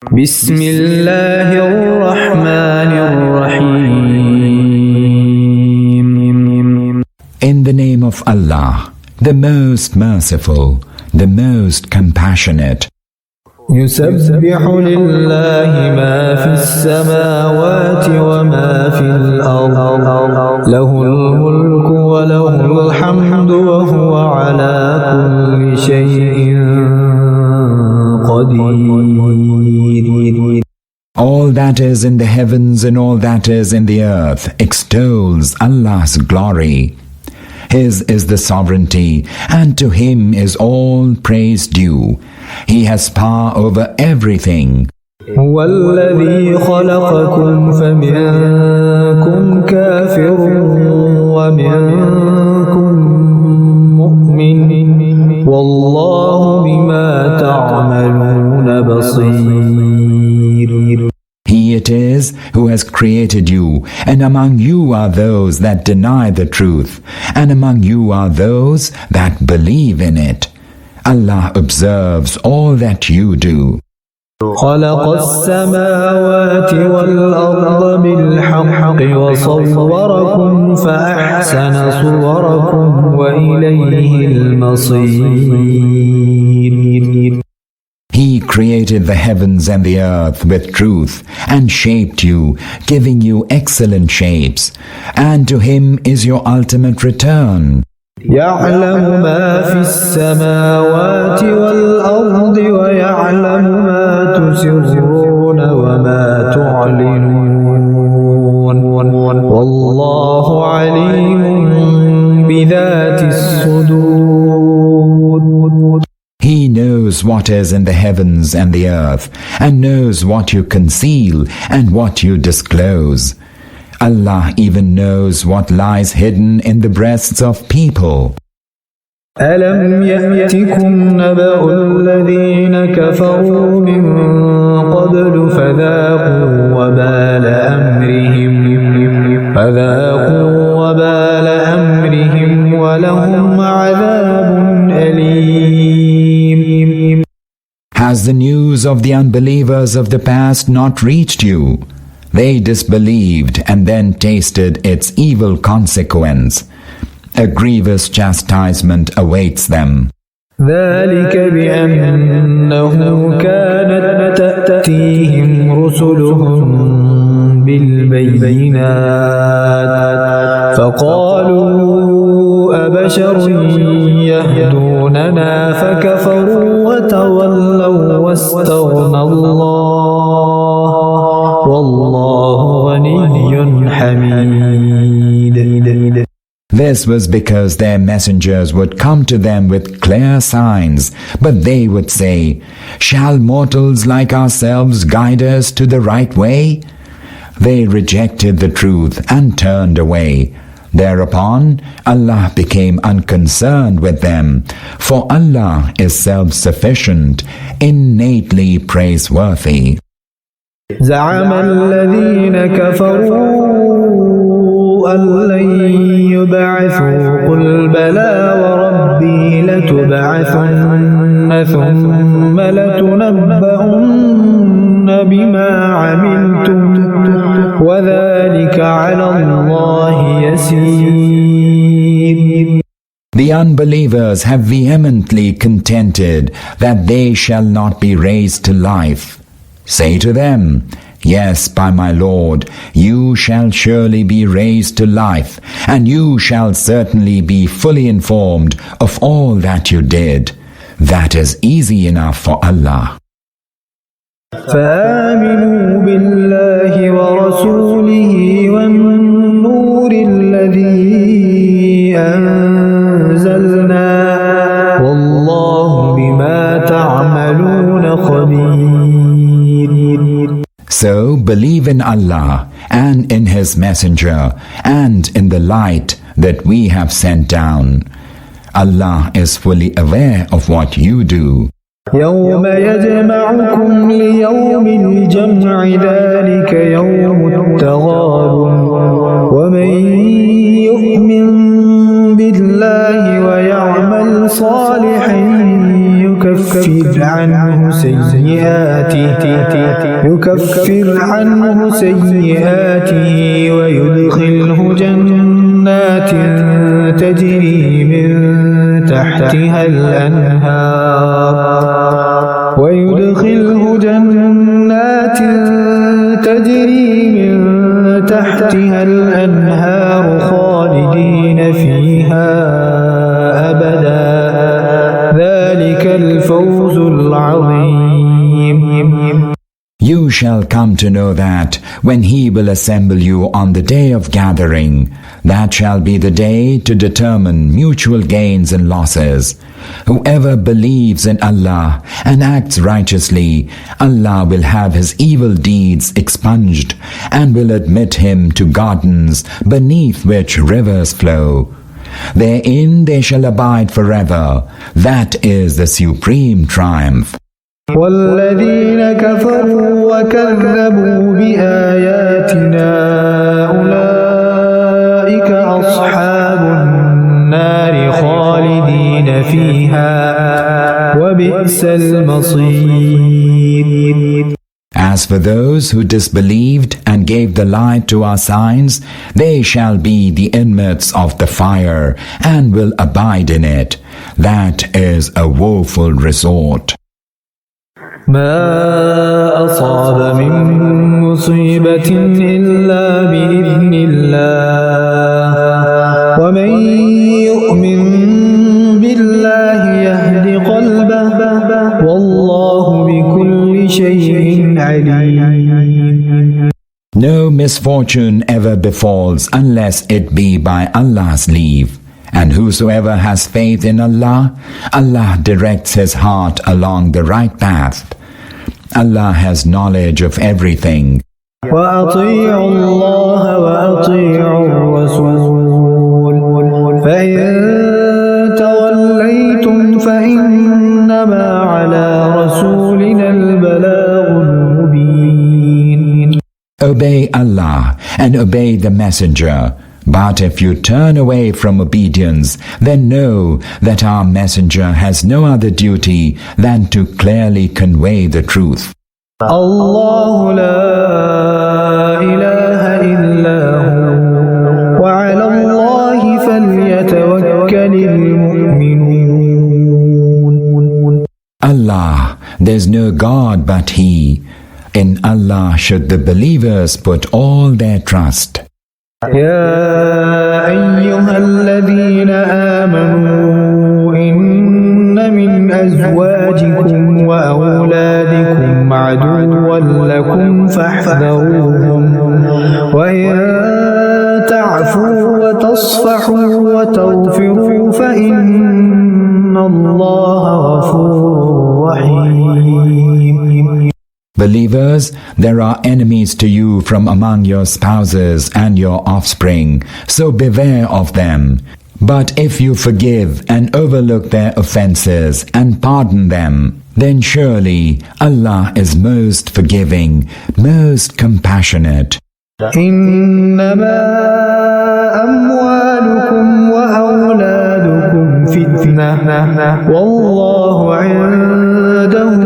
بسم الله الرحمن الرحيم. In the name of Allah, the most merciful, the most compassionate. يسبح لله ما في السماوات وما في الأرض له الملك وله الحمد وهو على كل شيء قدير. All that is in the heavens and all that is in the earth extols Allah's glory. His is the sovereignty, and to Him is all praise due. He has power over everything. هو الذي خلقكم فمنكم كافر ومنكم مؤمن والله بما تعملون بصير. He it is who has created you, and among you are those that deny the truth, and among you are those that believe in it. Allah observes all that you do. خلق السماوات والأرض بالحق وصوركم فأحسن صوركم وإليه المصير. He created the heavens and the earth with truth and shaped you, giving you excellent shapes, and to Him is your ultimate return. يعلم ما في السماوات والأرض ويعلم ما تسرون وما تعلنون والله عليم بذات الصدور. He knows what is in the heavens and the earth, and knows what you conceal and what you disclose. Allah even knows what lies hidden in the breasts of people. ألم يأتكم نبأ الذين كفروا من قبل فذاقوا وبال أمرهم ولهم عذاب أليم. Has the news of the unbelievers of the past not reached you? They disbelieved and then tasted its evil consequence. A grievous chastisement awaits them. ذلك بأنه كانت تأتيهم رسلهم بالبينات فقالوا أبشر يهدوننا فكفروا وتولوا واستغنى الله والله غني حميد. This was because their messengers would come to them with clear signs, but they would say, "Shall mortals like ourselves guide us to the right way?" They rejected the truth and turned away. Thereupon, Allah became unconcerned with them, for Allah is self-sufficient, innately praiseworthy. زعم الذين كفروا أن لن يبعثوا قل بلى وربي لتبعثن ثم لتنبؤن بما عملتم وذلك على الله يسير. The unbelievers have vehemently contended that they shall not be raised to life. Say to them, "Yes, by my Lord, you shall surely be raised to life, and you shall certainly be fully informed of all that you did." That is easy enough for Allah. فآمنوا بالله ورسوله والنور الذي أنزلنا والله بما تعملون خبير. So believe in Allah and in His Messenger and in the light that we have sent down. Allah is fully aware of what you do. يوم يجمعكم ليوم الجمع ذلك يوم التغابن ومن يؤمن بالله ويعمل صالحا يكفر يكفر عنه سيئاته ويدخله جنات تجري من تحتها الأنهار خالدين فيها أبدا ذلك الفوز العظيم. You shall come to know that when He will assemble you on the day of gathering, that shall be the day to determine mutual gains and losses. Whoever believes in Allah and acts righteously, Allah will have his evil deeds expunged and will admit him to gardens beneath which rivers flow. Therein they shall abide forever. That is the supreme triumph. والذين كفروا وكذبوا بآياتنا أولئك أصحاب النار خالدين فيها وبئس المصير. As for those who disbelieved and gave the lie to our signs, they shall be the inmates of the fire and will abide in it. That is a woeful resort. ما أصاب من مصيبة إلا بإذن الله ومن يؤمن بالله يهد قلبه والله بكل شيء عليم. No misfortune ever befalls unless it be by Allah's leave. And whosoever has faith in Allah, Allah directs his heart along the right path. Allah has knowledge of everything. وأطيعوا الله وأطيعوا الرسول فإن توليتم فإنما على رسولنا البلاغ المبين. Obey Allah and obey the Messenger. But if you turn away from obedience, then know that our messenger has no other duty than to clearly convey the truth. الله لا إله إلا هو وعلى الله فليتوكل المؤمنون. Allah, there's no God but He. In Allah should the believers put all their trust. يا أيها الذين آمنوا إن من أزواجكم وأولادكم عدوا لكم فاحذروهم وإن تعفوا وتصفحوا وتغفروا فإن الله غفور رحيم. Believers, there are enemies to you from among your spouses and your offspring, so beware of them. But if you forgive and overlook their offenses and pardon them, then surely Allah is most forgiving, most compassionate. إنما أموالكم وأولادكم فتنة والله عنده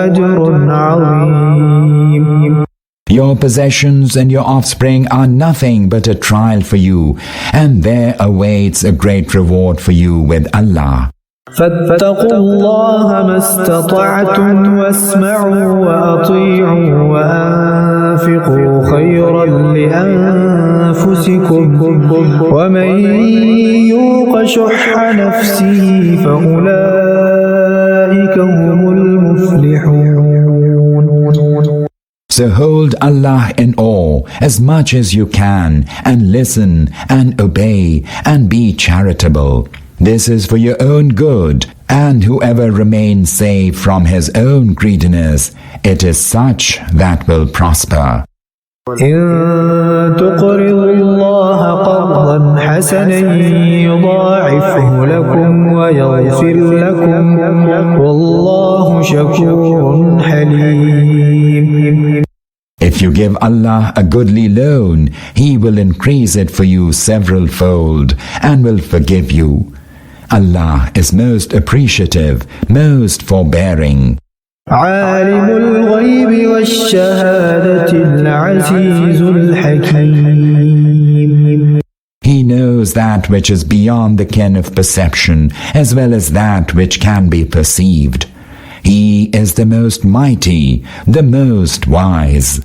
أجر عظيم. Your possessions and your offspring are nothing but a trial for you, and there awaits a great reward for you with Allah. فاتقوا الله ما استطعتم واسمعوا وأطيعوا وأنفقوا خيرا لأنفسكم ومن يوق شح نفسه فأولئك هم المفلحون. So hold Allah in awe as much as you can, and listen and obey and be charitable. This is for your own good, and whoever remains safe from his own greediness, it is such that will prosper. إن تقرضوا الله قرضا حسنا يضاعفه لكم ويغفر لكم والله شكور حليم. If you give Allah a goodly loan, He will increase it for you several-fold and will forgive you. Allah is most appreciative, most forbearing. عالم الغيب والشهادة العزيز الحكيم. He knows that which is beyond the ken of perception, as well as that which can be perceived. He is the most mighty, the most wise.